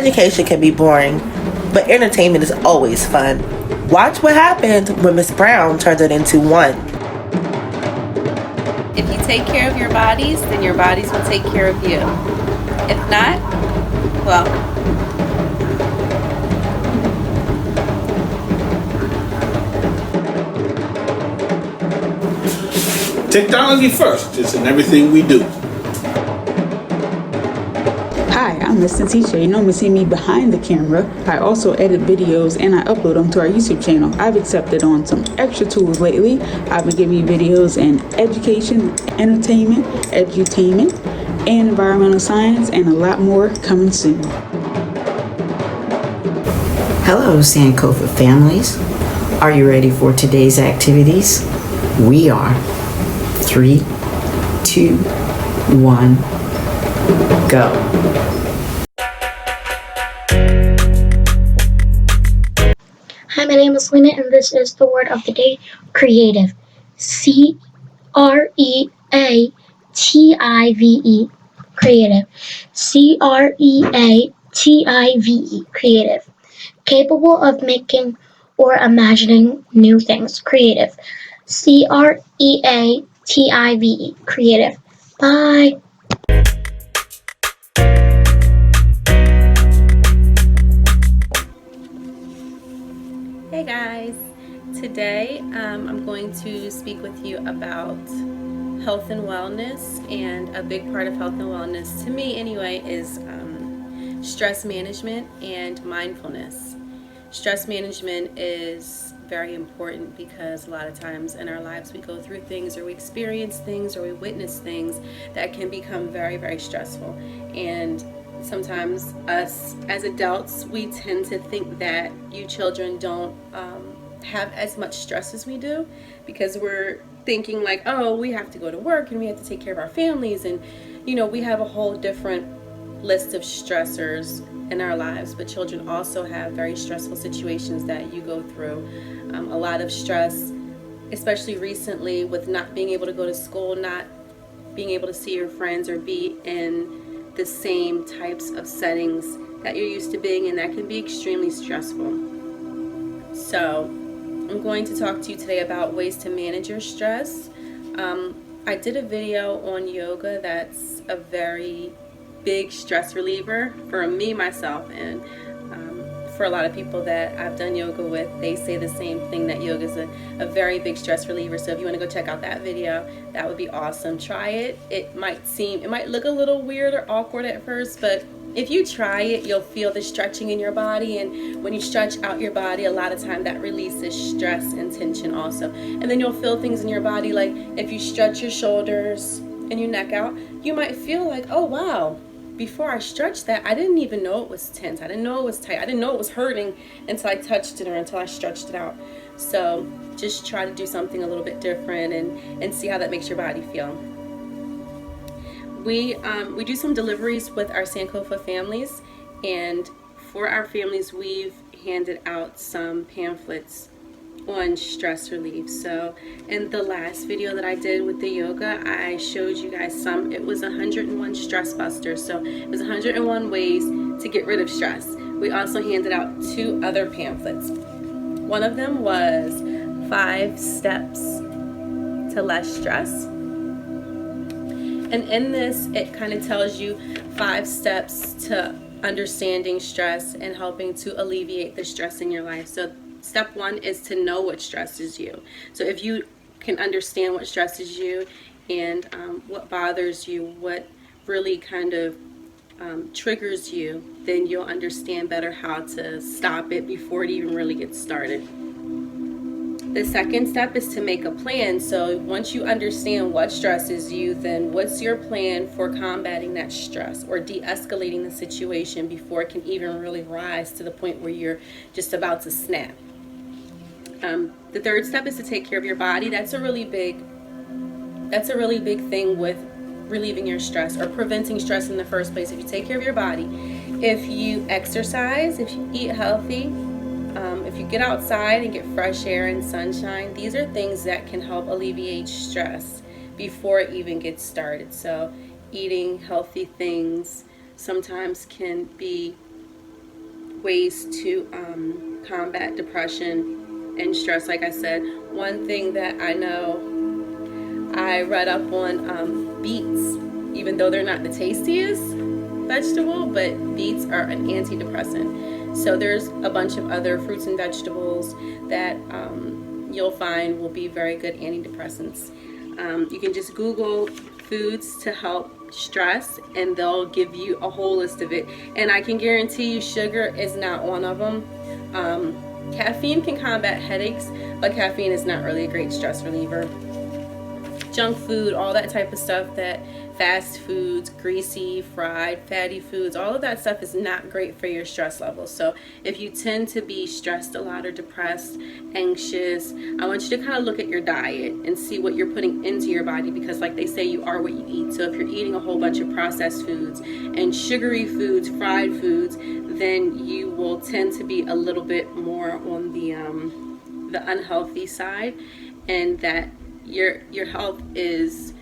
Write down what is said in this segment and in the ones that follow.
Education can be boring, but entertainment is always fun. Watch what happened when Miss Brown turned it into one. If you take care of your bodies, then your bodies will take care of you. If not, well, technology first is in everything we do. Hi, I'm Miss Teacher. You normally see me behind the camera. I also edit videos and I upload them to our YouTube channel. I've accepted on some extra tools lately. I've been giving you videos in education, entertainment, edutainment, and environmental science, and a lot more coming soon. Hello, Sankofa families. Are you ready for today's activities? We are. 3, 2, 1, go. Hi, my name is Lena, and this is the word of the day, creative. C-R-E-A-T-I-V-E, creative. C-R-E-A-T-I-V-E, creative. Capable of making or imagining new things, creative. C-R-E-A-T-I-V-E, creative. Bye. hey guys. Today I'm going to speak with you about health and wellness, and a big part of health and wellness, to me anyway, is stress management and mindfulness. Stress management is very important because a lot of times in our lives we go through things, or we experience things, or we witness things that can become very, very stressful. And sometimes us as adults, we tend to think that you children don't have as much stress as we do, because we're thinking like, oh, we have to go to work and we have to take care of our families, and we have a whole different list of stressors in our lives. But children also have very stressful situations that you go through. A lot of stress, especially recently, with not being able to go to school, not being able to see your friends or be in the same types of settings that you're used to being in. That can be extremely stressful. So I'm going to talk to you today about ways to manage your stress. I did a video on yoga. That's a very big stress reliever for me, myself, and for a lot of people that I've done yoga with. They say the same thing, that yoga is a very big stress reliever. So if you want to go check out that video, that would be awesome. Try it. It might look a little weird or awkward at first, but if you try it, you'll feel the stretching in your body, and when you stretch out your body, a lot of time that releases stress and tension also. And then you'll feel things in your body, like if you stretch your shoulders and your neck out, you might feel like, oh wow, before I stretched that, I didn't even know it was tense. I didn't know it was tight. I didn't know it was hurting until I touched it, or until I stretched it out. So just try to do something a little bit different and see how that makes your body feel. We do some deliveries with our Sankofa families, and for our families, we've handed out some pamphlets on stress relief. So in the last video that I did with the yoga, I showed you guys some. It was 101 stress busters. So it was 101 ways to get rid of stress. We also handed out 2 other pamphlets. One of them was 5 steps to less stress. And in this, it kind of tells you 5 steps to understanding stress and helping to alleviate the stress in your life. So step 1 is to know what stresses you. So if you can understand what stresses you and what bothers you, what really kind of triggers you, then you'll understand better how to stop it before it even really gets started. The second step is to make a plan. So once you understand what stresses you, then what's your plan for combating that stress or de-escalating the situation before it can even really rise to the point where you're just about to snap. The third step is to take care of your body. That's a really big thing with relieving your stress or preventing stress in the first place. If you take care of your body, if you exercise, if you eat healthy, if you get outside and get fresh air and sunshine, these are things that can help alleviate stress before it even gets started. So eating healthy things sometimes can be ways to combat depression and stress. Like I said, one thing that I know, I read up on beets, even though they're not the tastiest vegetable, but beets are an antidepressant. So there's a bunch of other fruits and vegetables that you'll find will be very good antidepressants. You can just Google foods to help stress and they'll give you a whole list of it. And I can guarantee you sugar is not one of them. Caffeine can combat headaches, but caffeine is not really a great stress reliever. Junk food, all that type of stuff, that fast foods, greasy, fried, fatty foods, all of that stuff is not great for your stress levels. So if you tend to be stressed a lot or depressed, anxious, I want you to kind of look at your diet and see what you're putting into your body, because like they say, you are what you eat. So if you're eating a whole bunch of processed foods and sugary foods, fried foods, then you will tend to be a little bit more on the unhealthy side, and that your health is,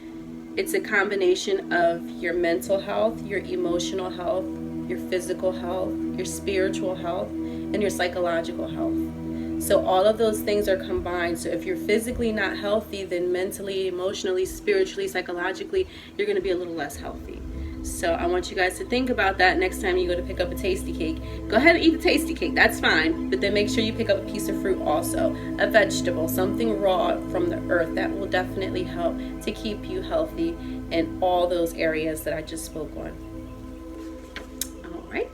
it's a combination of your mental health, your emotional health, your physical health, your spiritual health, and your psychological health. So all of those things are combined. So if you're physically not healthy, then mentally, emotionally, spiritually, psychologically, you're going to be a little less healthy. So I want you guys to think about that next time you go to pick up a tasty cake. Go ahead and eat the tasty cake, that's fine, but then make sure you pick up a piece of fruit also, a vegetable, something raw from the earth. That will definitely help to keep you healthy in all those areas that I just spoke on. All right.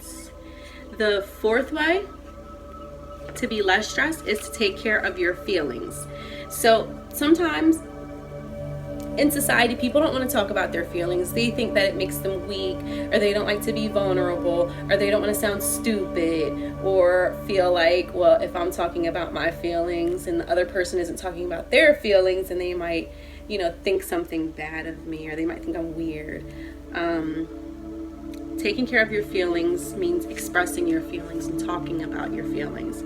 The fourth way to be less stressed is to take care of your feelings. So sometimes in society, people don't want to talk about their feelings. They think that it makes them weak, or they don't like to be vulnerable, or they don't want to sound stupid, or feel like, well, if I'm talking about my feelings and the other person isn't talking about their feelings, and they might, think something bad of me, or they might think I'm weird. Taking care of your feelings means expressing your feelings and talking about your feelings.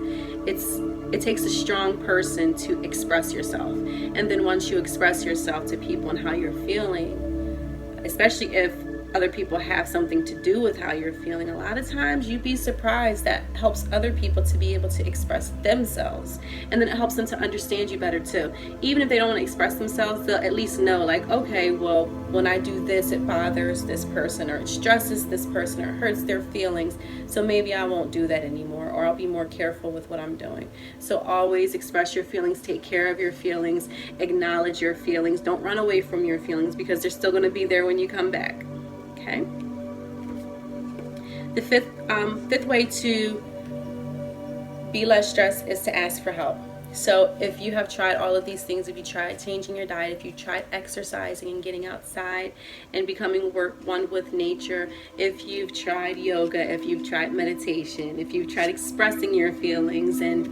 It takes a strong person to express yourself. And then once you express yourself to people and how you're feeling, especially if other people have something to do with how you're feeling, a lot of times you'd be surprised that helps other people to be able to express themselves. And then it helps them to understand you better too. Even if they don't want to express themselves, they'll at least know, like, okay, well, when I do this, it bothers this person, or it stresses this person, or it hurts their feelings. So maybe I won't do that anymore, or I'll be more careful with what I'm doing. So always express your feelings, take care of your feelings, acknowledge your feelings. Don't run away from your feelings, because they're still going to be there when you come back. Okay. The fifth way to be less stressed is to ask for help. So if you have tried all of these things, if you tried changing your diet, if you tried exercising and getting outside and becoming one with nature, if you've tried yoga, if you've tried meditation, if you've tried expressing your feelings and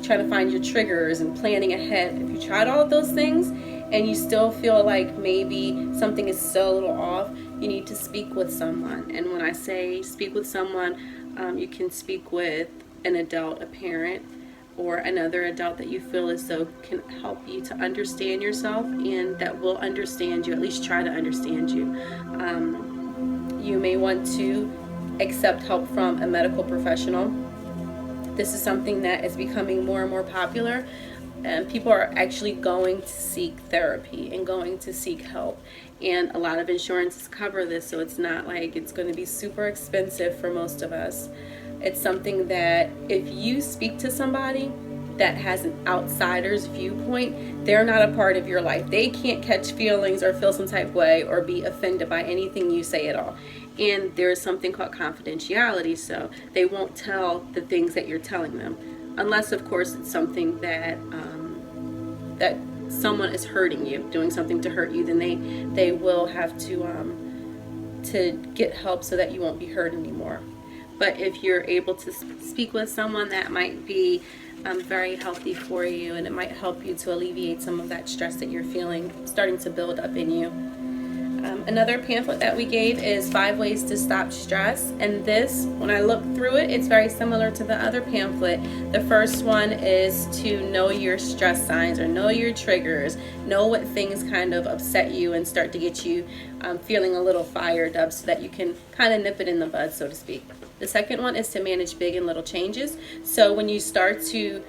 trying to find your triggers and planning ahead, if you tried all of those things and you still feel like maybe something is still a little off, you need to speak with someone. And when I say speak with someone, you can speak with an adult, a parent, or another adult that you feel as though can help you to understand yourself and that will understand you, at least try to understand you. You may want to accept help from a medical professional. This is something that is becoming more and more popular. And people are actually going to seek therapy and going to seek help. And a lot of insurances cover this, so it's not like it's going to be super expensive for most of us. It's something that if you speak to somebody that has an outsider's viewpoint, they're not a part of your life. They can't catch feelings or feel some type of way or be offended by anything you say at all. And there is something called confidentiality, so they won't tell the things that you're telling them. Unless, of course, it's something that that someone is hurting you, doing something to hurt you, then they will have to get help so that you won't be hurt anymore. But if you're able to speak with someone, that might be very healthy for you, and it might help you to alleviate some of that stress that you're feeling starting to build up in you. Another pamphlet that we gave is 5 Ways to Stop Stress, and this, when I look through it, it's very similar to the other pamphlet. The first one is to know your stress signs or know your triggers, know what things kind of upset you and start to get you feeling a little fired up so that you can kind of nip it in the bud, so to speak. The second one is to manage big and little changes. So when you start to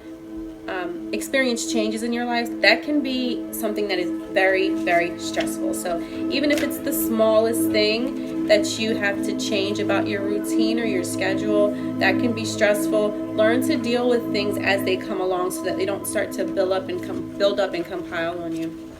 experience changes in your life, that can be something that is very, very stressful. So even if it's the smallest thing that you have to change about your routine or your schedule, that can be stressful. Learn to deal with things as they come along so that they don't start to build up and compile on you.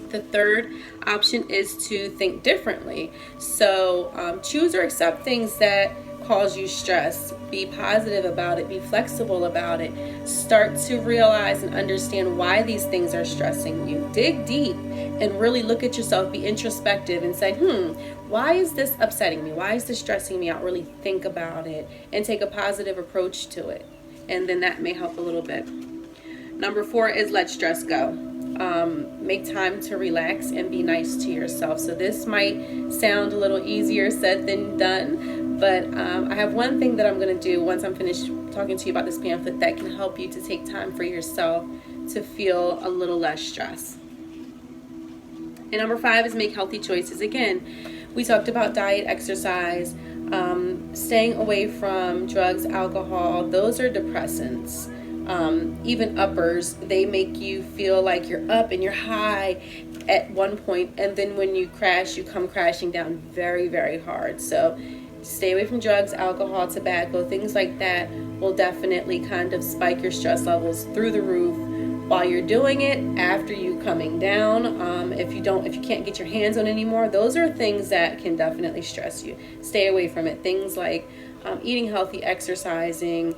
The third option is to think differently. So choose or accept things that cause you stress. Be positive about it. Be flexible about it. Start to realize and understand why these things are stressing you. Dig deep and really look at yourself. Be introspective and say, why is this upsetting me? Why is this stressing me out? Really think about it and take a positive approach to it. And then that may help a little bit. Number 4 is let stress go. Make time to relax and be nice to yourself. So this might sound a little easier said than done, but I have one thing that I'm going to do once I'm finished talking to you about this pamphlet that can help you to take time for yourself to feel a little less stress. And number 5 is make healthy choices. Again, we talked about diet, exercise, staying away from drugs, alcohol. Those are depressants. Even uppers, they make you feel like you're up and you're high at one point, and then when you crash, you come crashing down very, very hard. So stay away from drugs, alcohol, tobacco, things like that will definitely kind of spike your stress levels through the roof while you're doing it, after you coming down. If you can't get your hands on anymore, those are things that can definitely stress you. Stay away from it. Things like eating healthy, exercising,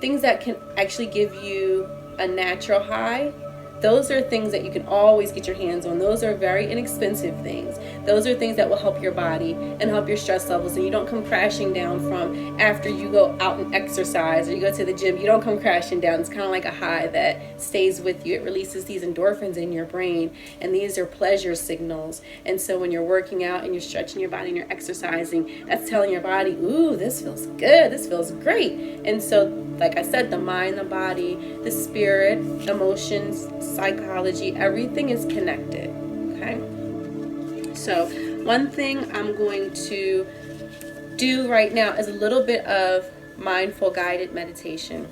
things that can actually give you a natural high. Those are things that you can always get your hands on. Those are very inexpensive things. Those are things that will help your body and help your stress levels, and you don't come crashing down from after you go out and exercise or you go to the gym. You don't come crashing down. It's kind of like a high that stays with you. It releases these endorphins in your brain, and these are pleasure signals. And so when you're working out and you're stretching your body and you're exercising, that's telling your body, ooh, this feels good, this feels great. And so, like I said, the mind, the body, the spirit, emotions, psychology, everything is connected. Okay? So one thing I'm going to do right now is a little bit of mindful guided meditation.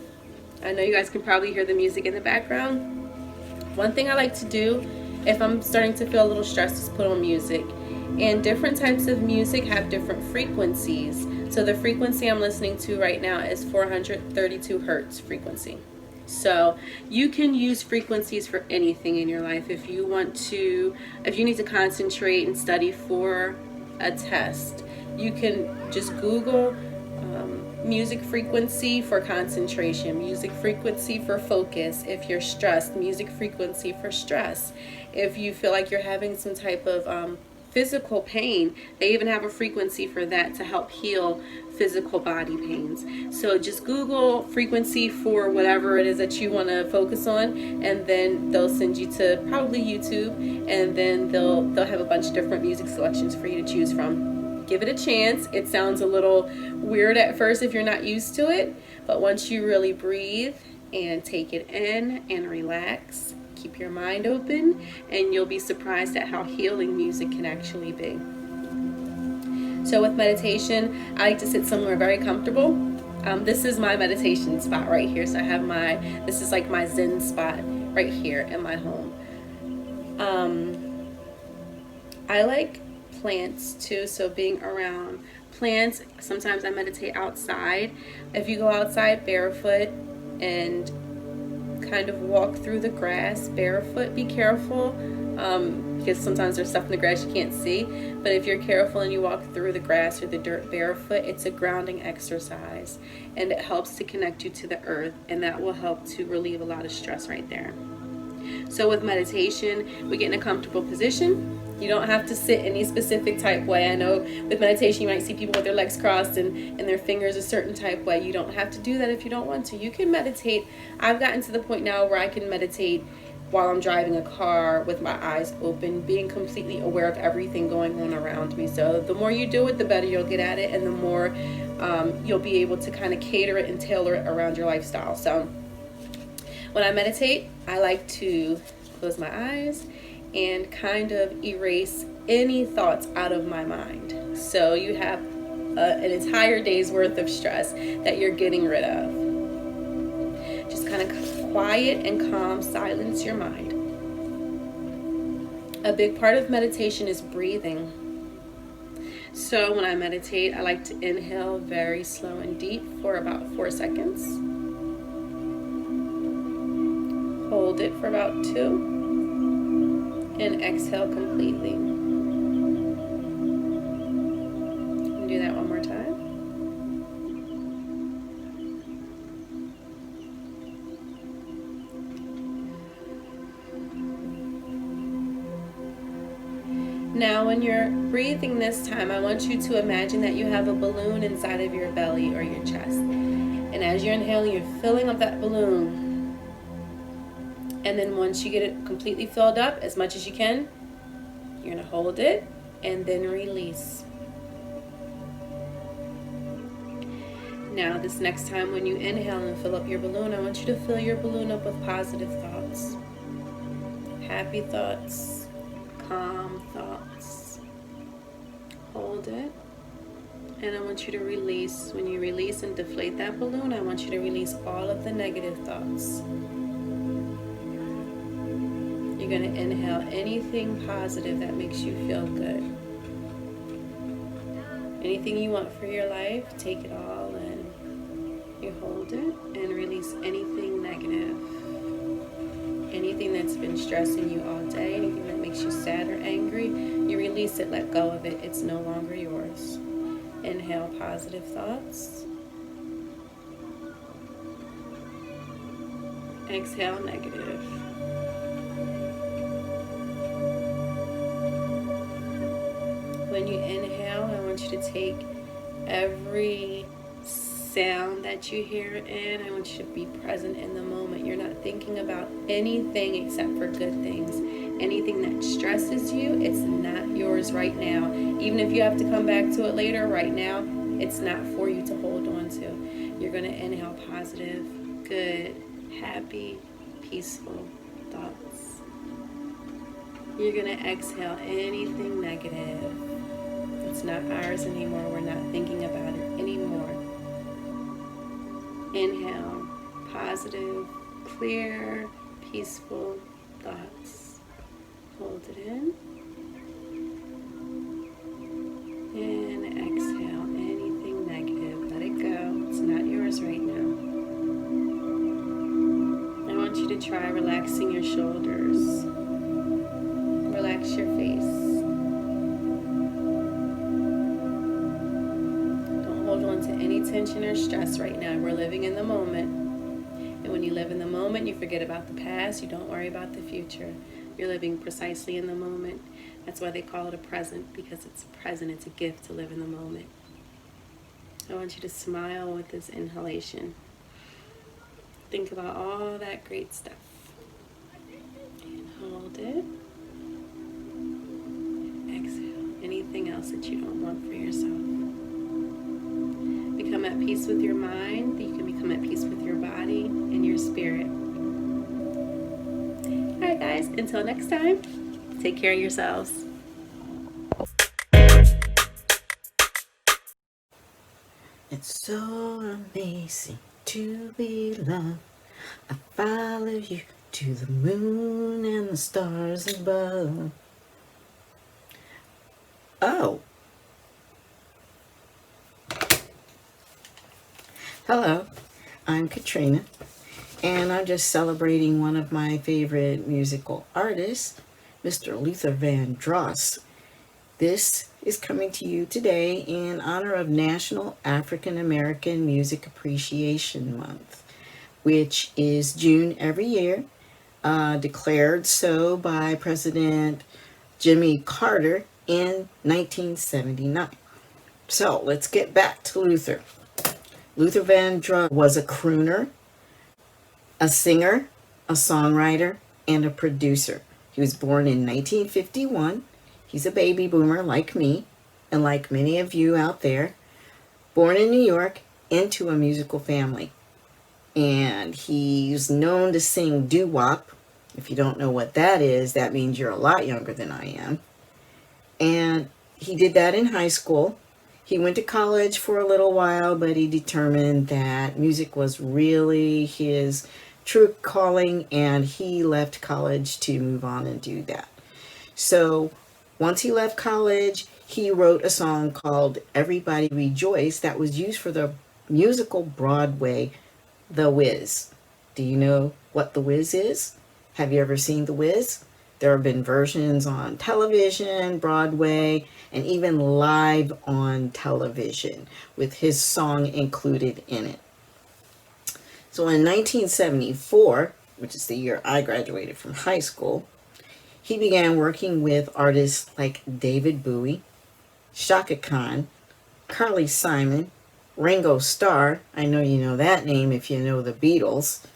I know you guys can probably hear the music in the background. One thing I like to do if I'm starting to feel a little stressed is put on music. And different types of music have different frequencies. So the frequency I'm listening to right now is 432 hertz frequency. So you can use frequencies for anything in your life. If you need to concentrate and study for a test, you can just Google music frequency for concentration, music frequency for focus. If you're stressed, music frequency for stress. If you feel like you're having some type of physical pain, they even have a frequency for that to help heal physical body pains. So just Google frequency for whatever it is that you want to focus on, and then they'll send you to probably YouTube, and then they'll have a bunch of different music selections for you to choose from. Give it a chance. It sounds a little weird at first if you're not used to it, but once you really breathe and take it in and relax, keep your mind open, and you'll be surprised at how healing music can actually be. So with meditation, I like to sit somewhere very comfortable. This is my meditation spot right here. So I have this is like my Zen spot right here in my home. I like plants too, so being around plants. Sometimes I meditate outside. If you go outside barefoot and kind of walk through the grass barefoot, be careful, because sometimes there's stuff in the grass you can't see. But if you're careful and you walk through the grass or the dirt barefoot, it's a grounding exercise, and it helps to connect you to the earth, and that will help to relieve a lot of stress right there. So with meditation, we get in a comfortable position. You don't have to sit any specific type way. I know with meditation you might see people with their legs crossed and their fingers a certain type way. You don't have to do that if you don't want to. You can meditate. I've gotten to the point now where I can meditate while I'm driving a car with my eyes open, being completely aware of everything going on around me. So the more you do it, the better you'll get at it, and the more you'll be able to kind of cater it and tailor it around your lifestyle. So when I meditate, I like to close my eyes and kind of erase any thoughts out of my mind. So you have an entire day's worth of stress that you're getting rid of. Just kind of quiet and calm, silence your mind. A big part of meditation is breathing. So when I meditate, I like to inhale very slow and deep for about 4 seconds. Hold it for about 2. And exhale completely. And do that one more time. Now when you're breathing this time, I want you to imagine that you have a balloon inside of your belly or your chest. And as you're inhaling, you're filling up that balloon. And then once you get it completely filled up, as much as you can, you're going to hold it and then release. Now this next time when you inhale and fill up your balloon, I want you to fill your balloon up with positive thoughts. Happy thoughts, calm thoughts. Hold it. And I want you to release. When you release and deflate that balloon, I want you to release all of the negative thoughts. You're going to inhale anything positive that makes you feel good. Anything you want for your life, take it all and you hold it and release anything negative. Anything that's been stressing you all day, anything that makes you sad or angry, you release it, let go of it. It's no longer yours. Inhale positive thoughts. Exhale negative. When you inhale, I want you to take every sound that you hear in. I want you to be present in the moment. You're not thinking about anything except for good things. Anything that stresses you, it's not yours right now. Even if you have to come back to it later, right now, it's not for you to hold on to. You're going to inhale positive, good, happy, peaceful thoughts. You're going to exhale anything negative. It's not ours anymore. We're not thinking about it anymore. Inhale, positive, clear, peaceful thoughts. Hold it in. And exhale anything negative. Let it go. It's not yours right now. I want you to try relaxing your shoulders. Relax your face. Hold on to any tension or stress right now. We're living in the moment. And when you live in the moment, you forget about the past. You don't worry about the future. You're living precisely in the moment. That's why they call it a present, because it's present. It's a gift to live in the moment. I want you to smile with this inhalation. Think about all that great stuff. And hold it. Exhale anything else that you don't want for yourself. Become at peace with your mind. You can become at peace with your body and your spirit. Alright guys, until next time, take care of yourselves. It's so amazing to be loved. I follow you to the moon and the stars above. Oh. Hello, I'm Katrina, and I'm just celebrating one of my favorite musical artists, Mr. Luther Vandross. This is coming to you today in honor of National African American Music Appreciation Month, which is June every year, declared so by President Jimmy Carter in 1979. So let's get back to Luther. Luther Vandross was a crooner, a singer, a songwriter, and a producer. He was born in 1951. He's a baby boomer like me and like many of you out there. Born in New York into a musical family. And he's known to sing doo-wop. If you don't know what that is, that means you're a lot younger than I am. And he did that in high school. He went to college for a little while, but he determined that music was really his true calling, and he left college to move on and do that. So once he left college, he wrote a song called Everybody Rejoice that was used for the musical Broadway The Wiz. Do you know what The Wiz is? Have you ever seen The Wiz? There have been versions on television, Broadway, and even live on television with his song included in it. So in 1974, which is the year I graduated from high school, he began working with artists like David Bowie, Shaka Khan, Carly Simon, Ringo Starr, I know you know that name if you know the Beatles,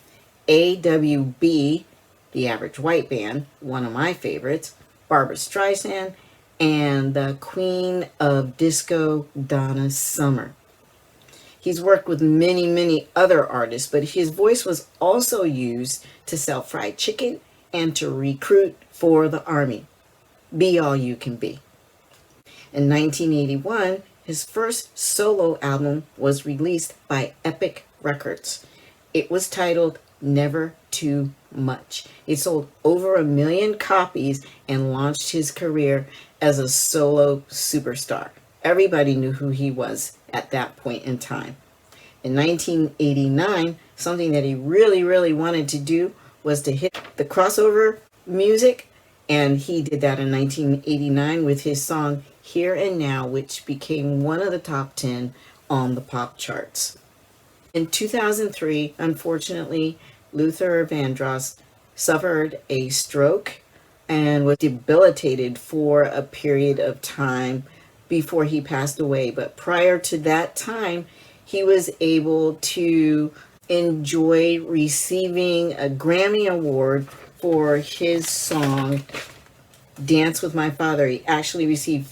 AWB, the Average White Band, one of my favorites, Barbra Streisand, and the Queen of Disco, Donna Summer. He's worked with many, many other artists, but his voice was also used to sell fried chicken and to recruit for the Army. Be All You Can Be. In 1981, his first solo album was released by Epic Records. It was titled Never Too Much. It sold over 1 million copies and launched his career as a solo superstar. Everybody knew who he was at that point in time. In 1989, something that he really, really wanted to do was to hit the crossover music, and he did that in 1989 with his song Here and Now, which became one of the top 10 on the pop charts. In 2003, unfortunately, Luther Vandross suffered a stroke and was debilitated for a period of time before he passed away. But prior to that time, he was able to enjoy receiving a Grammy Award for his song Dance with My Father. He actually received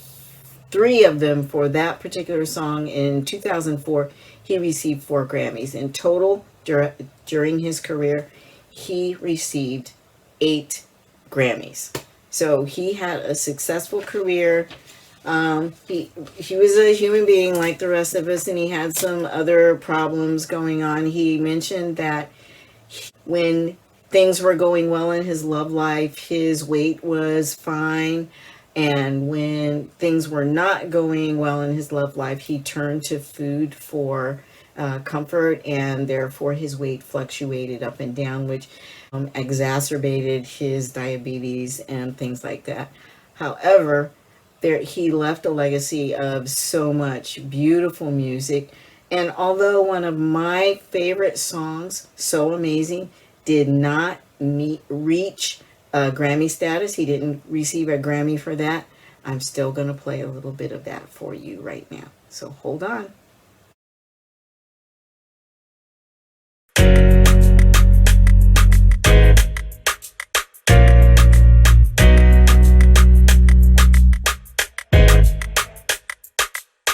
3 of them for that particular song. In 2004, he received 4 Grammys. In total, during his career, he received 8 Grammys. So he had a successful career. He was a human being like the rest of us, and he had some other problems going on. He mentioned that when things were going well in his love life, his weight was fine. And when things were not going well in his love life, he turned to food for comfort, and therefore his weight fluctuated up and down, which exacerbated his diabetes and things like that. However, he left a legacy of so much beautiful music. And although one of my favorite songs, So Amazing, did not reach Grammy status, he didn't receive a Grammy for that, I'm still going to play a little bit of that for you right now. So hold on.